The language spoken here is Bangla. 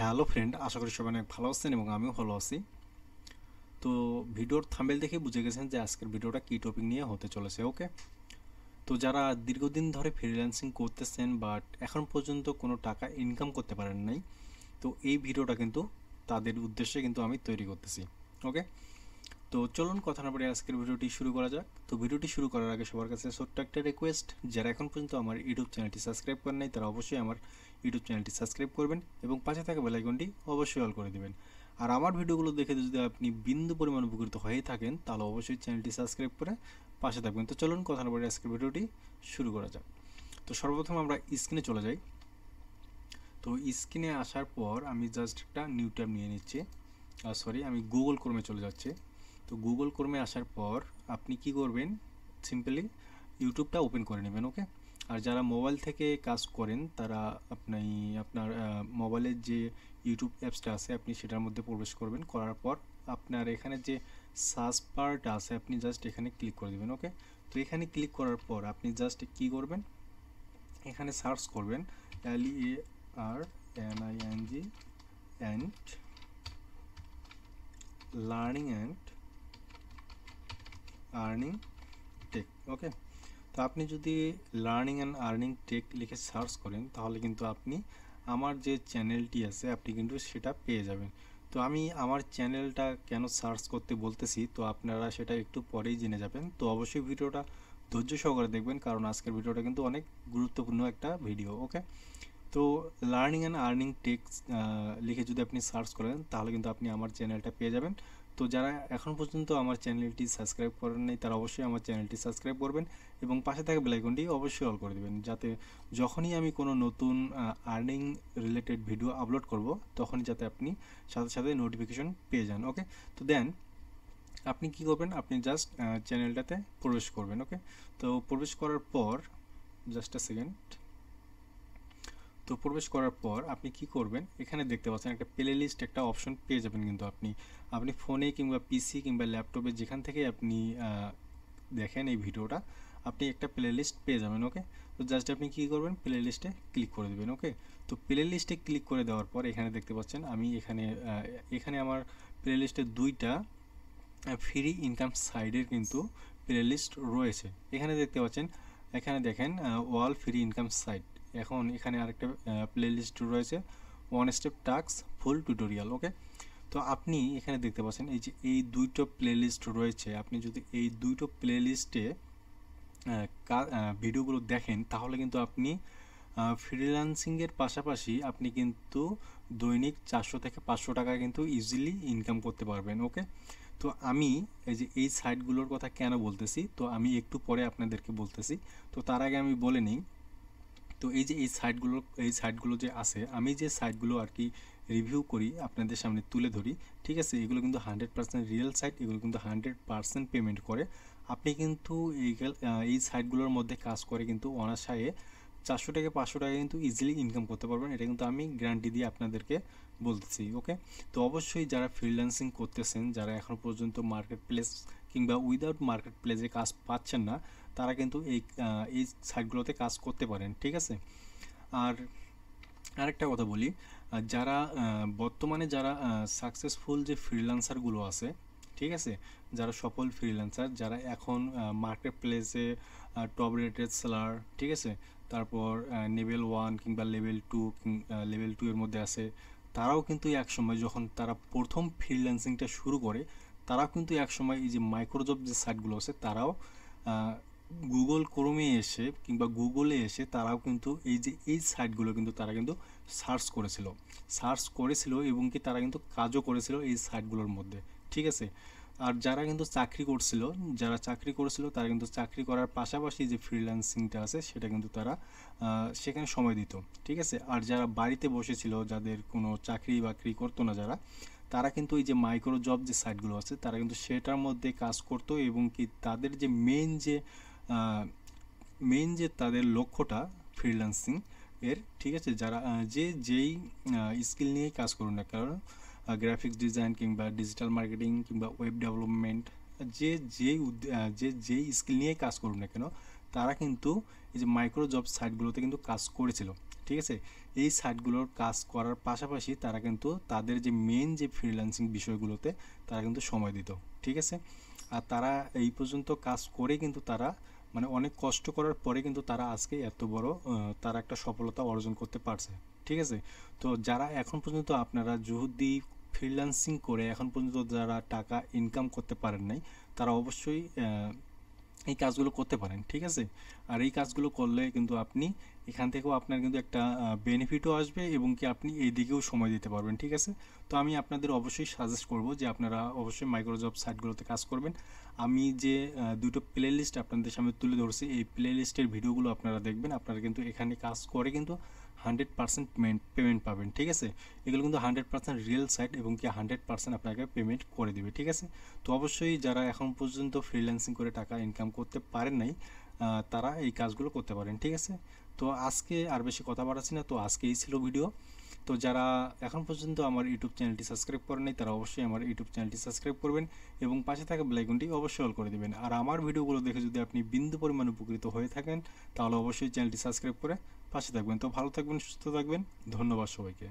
হ্যালো ফ্রেন্ড, আশা করি সবাই অনেক ভালো আছেন এবং আমিও ভালো আছি। তো ভিডিওর থাম্বনেল দেখে বুঝে গেছেন যে আজকের ভিডিওটা কী টপিক নিয়ে হতে চলেছে। ওকে, তো যারা দীর্ঘদিন ধরে ফ্রিল্যান্সিং করতেছেন বাট এখন পর্যন্ত কোনো টাকা ইনকাম করতে পারেন নাই, তো এই ভিডিওটা কিন্তু তাদের উদ্দেশ্যে কিন্তু আমি তৈরি করতেছি। ওকে, তো চলুন কথা না বলে আজকের ভিডিওটি শুরু করা যাক। তো ভিডিওটি শুরু করার আগে সবার কাছে ছোট্ট একটা রিকোয়েস্ট, যারা এখন পর্যন্ত আমার ইউটিউব চ্যানেলটি সাবস্ক্রাইব করেন নাই তারা অবশ্যই আমার ইউটিউব চ্যানেলটি সাবস্ক্রাইব করবেন এবং পাশে থাকা বেল আইকনটি অবশ্যই অল করে দিবেন। আর আমার ভিডিওগুলো দেখে যদি আপনি বিন্দু পরিমাণ উপকৃত হয়ে থাকেন তাহলে অবশ্যই চ্যানেলটি সাবস্ক্রাইব করে পাশে থাকবেন। তো চলুন কথা না বলে আজকের ভিডিওটি শুরু করা যাক। তো সর্বপ্রথম আমরা স্ক্রিনে চলে যাই। তো স্ক্রিনে আসার পর আমি জাস্ট একটা নিউ ট্যাব নিয়ে নিচ্ছি। আমি গুগল ক্রোমে চলে যাচ্ছি। তো গুগল ক্রোমে আসার পর আপনি কি করবেন, সিম্পলি ইউটিউবটা ওপেন করে নেবেন। ওকে, আর যারা মোবাইল থেকে কাজ করেন তারা আপনার মোবাইলের যে ইউটিউব অ্যাপসটা আছে আপনি সেটার মধ্যে প্রবেশ করবেন। করার পর আপনার এখানে যে সার্চ বারটা আছে আপনি জাস্ট এখানে ক্লিক করে দেবেন। ওকে, তো এখানে ক্লিক করার পর আপনি জাস্ট কি করবেন, এখানে সার্চ করবেন LEARNING and learning and earning tech. Okay, তো আপনি যদি লার্নিং অ্যান্ড আর্নিং টেক লিখে সার্চ করেন তাহলে কিন্তু আপনি আমার যে চ্যানেলটি আছে আপনি কিন্তু সেটা পেয়ে যাবেন। তো আমি আমার চ্যানেলটা কেন সার্চ করতে বলতেছি তো আপনারা সেটা একটু পরেই জেনে যাবেন। তো অবশ্যই ভিডিওটা ধৈর্য সহকারে দেখবেন, কারণ আজকের ভিডিওটা কিন্তু অনেক গুরুত্বপূর্ণ একটা ভিডিও। ওকে, তো লার্নিং অ্যান্ড আর্নিং টেক্স লিখে যদি আপনি সার্চ করেন তাহলে কিন্তু আপনি আমার চ্যানেলটা পেয়ে যাবেন। তো যারা এখন পর্যন্ত আমার চ্যানেলটি সাবস্ক্রাইব করেন নাই তারা অবশ্যই আমার চ্যানেলটি সাবস্ক্রাইব করবেন এবং পাশে থাকা বেল আইকনটি অবশ্যই অল করে দেবেন, যাতে যখনই আমি কোনো নতুন আর্নিং রিলেটেড ভিডিও আপলোড করব তখনই যাতে আপনি সাথে সাথে নোটিফিকেশন পেয়ে যান। ওকে, তো দেন আপনি কি করবেন, আপনি জাস্ট চ্যানেলটাতে প্রবেশ করবেন। ওকে, তো প্রবেশ করার পর জাস্ট আ সেকেন্ড। তো প্রবেশ করার পর আপনি কি করবেন, এখানে দেখতে পাচ্ছেন একটা প্লে লিস্ট একটা অপশন পেয়ে যাবেন। কিন্তু আপনি আপনি ফোনে কিংবা পিসি কিংবা ল্যাপটপে যেখান থেকে আপনি দেখেন এই ভিডিওটা আপনি একটা প্লে লিস্ট পেয়ে যাবেন। ওকে, তো জাস্ট আপনি কী করবেন, প্লে লিস্টে ক্লিক করে দেবেন। ওকে, তো প্লে লিস্টে ক্লিক করে দেওয়ার পর এখানে দেখতে পাচ্ছেন আমি এখানে আমার প্লে লিস্টে দুইটা ফ্রি ইনকাম সাইডের কিন্তু প্লে লিস্ট রয়েছে। এখানে দেখতে পাচ্ছেন, এখানে দেখেন ওয়াল ফ্রি ইনকাম সাইট। এখন এখানে আরেকটা প্লে লিস্ট রয়েছে, one step task full tutorial. Okay, তো আপনি এখানে দেখতে পাচ্ছেন এই যে এই দুইটো প্লে লিস্ট রয়েছে। আপনি যদি এই দুইটো প্লে লিস্টে ভিডিওগুলো দেখেন তাহলে কিন্তু আপনি ফ্রিল্যান্সিংয়ের পাশাপাশি আপনি কিন্তু দৈনিক 400 থেকে 500 টাকা কিন্তু ইজিলি ইনকাম করতে পারবেন। ওকে, তো আমি এই যে এই সাইটগুলোর কথা কেন বলতেছি তো আমি একটু পরে আপনাদেরকে বলতেছি। তো তার আগে আমি বলে নিই, তো এই যে এই সাইটগুলো যে আছে আমি যে সাইটগুলো আর কি রিভিউ করি আপনাদের সামনে তুলে ধরি, ঠিক আছে, এগুলো কিন্তু 100% রিয়েল সাইট, এগুলো কিন্তু 100% পেমেন্ট করে। আপনি কিন্তু এই সাইটগুলোর মধ্যে কাজ করে কিন্তু অনায়াসে 400 থেকে 500 টাকা কিন্তু ইজিলি ইনকাম করতে পারবেন, এটা কিন্তু আমি গ্যারান্টি দিয়ে আপনাদেরকে বলতেছি। ওকে, তো অবশ্যই যারা ফ্রিল্যান্সিং করতেছেন, যারা এখন পর্যন্ত মার্কেট প্লেস কিংবা উইদাউট মার্কেট প্লেসে কাজ পাচ্ছেন না, তারা কিন্তু এই সাইটগুলোতে কাজ করতে পারেন, ঠিক আছে। আর আরেকটা কথা বলি, যারা বর্তমানে যারা সাকসেসফুল যে ফ্রিল্যান্সারগুলো আছে, ঠিক আছে, যারা সফল ফ্রিল্যান্সার, যারা এখন মার্কেট প্লেসে টপ রেটেড সেলার, ঠিক আছে, তারপর লেভেল 1 কিংবা লেভেল 2 এর মধ্যে আছে, তারাও কিন্তু এক সময় যখন তারা প্রথম ফ্রিল্যান্সিংটা শুরু করে তারাও কিন্তু এক সময় এই যে মাইক্রোজব যে সাইটগুলো আছে তারাও গুগল ক্রোমে এসে কিংবা গুগলে এসে তারাও কিন্তু এই সাইটগুলো কিন্তু তারা কিন্তু সার্চ করেছিল এবং কি তারা কিন্তু কাজও করেছিল এই সাইটগুলোর মধ্যে, ঠিক আছে। আর যারা চাকরি করেছিল তারা কিন্তু চাকরি করার পাশাপাশি যে ফ্রিল্যান্সিংটা আছে সেটা কিন্তু তারা সেখানে সময় দিত, ঠিক আছে। আর যারা বাড়িতে বসেছিল, যাদের কোনো চাকরি বাকরি করতো না যারা, তারা কিন্তু এই যে মাইক্রো জব যে সাইটগুলো আছে তারা কিন্তু সেটার মধ্যে কাজ করতো এবং কি তাদের যে মেইন যে তাদের লক্ষ্যটা ফ্রিল্যান্সিং এর, ঠিক আছে, যারা যেই স্কিল নিয়েই কাজ করুন না কারণ গ্রাফিক্স ডিজাইন কিংবা ডিজিটাল মার্কেটিং কিংবা ওয়েব ডেভেলপমেন্ট, যে যেই স্কিল নিয়েই কাজ করুন না কেন তারা কিন্তু এই যে মাইক্রো জব সাইটগুলোতে কিন্তু কাজ করেছিল, ঠিক আছে। এই সাইটগুলোর কাজ করার পাশাপাশি তারা কিন্তু তাদের যে মেন যে ফ্রিল্যান্সিং বিষয়গুলোতে তারা কিন্তু সময় দিত, ঠিক আছে। আর তারা এই পর্যন্ত কাজ করে কিন্তু তারা মানে অনেক কষ্ট করার পরে কিন্তু তারা আজকে এত বড় তারা একটা সফলতা অর্জন করতে পারছে, ঠিক আছে। তো যারা এখন পর্যন্ত আপনারা যদি ফ্রিল্যান্সিং করে এখন পর্যন্ত যারা টাকা ইনকাম করতে পারেন নাই, তারা অবশ্যই এই কাজগুলো করতে পারেন, ঠিক আছে। আর এই কাজগুলো করলে কিন্তু আপনি এখান থেকেও আপনার কিন্তু একটা বেনিফিটও আসবে এবং কি আপনি এই দিকেও সময় দিতে পারবেন, ঠিক আছে। তো আমি আপনাদের অবশ্যই সাজেস্ট করব যে আপনারা অবশ্যই মাইক্রোজব সাইটগুলোতে কাজ করবেন। আমি যে দুটো প্লে লিস্ট আপনাদের সামনে তুলে ধরছি, এই প্লে লিস্টের ভিডিওগুলো আপনারা দেখবেন, আপনারা কিন্তু এখানে কাজ করে কিন্তু 100% পেমেন্ট পাবেন, ঠিক আছে। এগুলো কিন্তু 100% রিয়েল সাইট এবং কি 100% আপনাকে পেমেন্ট করে দিবে, ঠিক আছে। তো অবশ্যই যারা এখন পর্যন্ত ফ্রিল্যান্সিং করে টাকা ইনকাম করতে পারেন নাই, তারা এই কাজগুলো করতে পারেন, ঠিক আছে। তো আজকে আর বেশি কথা বাড়াচ্ছি না, তো আজকে এই ছিল ভিডিও। তো যারা এখন পর্যন্ত আমার ইউটিউব চ্যানেলটি সাবস্ক্রাইব করেন নাই, তারা অবশ্যই আমার ইউটিউব চ্যানেলটি সাবস্ক্রাইব করবেন এবং পাশে থাকা বেল আইকনটি অবশ্যই অল করে দেবেন। আর আমার ভিডিওগুলো দেখে যদি আপনি বিন্দু পরিমাণ উপকৃত হয়ে থাকেন, তাহলে অবশ্যই চ্যানেলটি সাবস্ক্রাইব করে পাশে থাকবেন। তো ভালো থাকবেন, সুস্থ থাকবেন, ধন্যবাদ সবাইকে।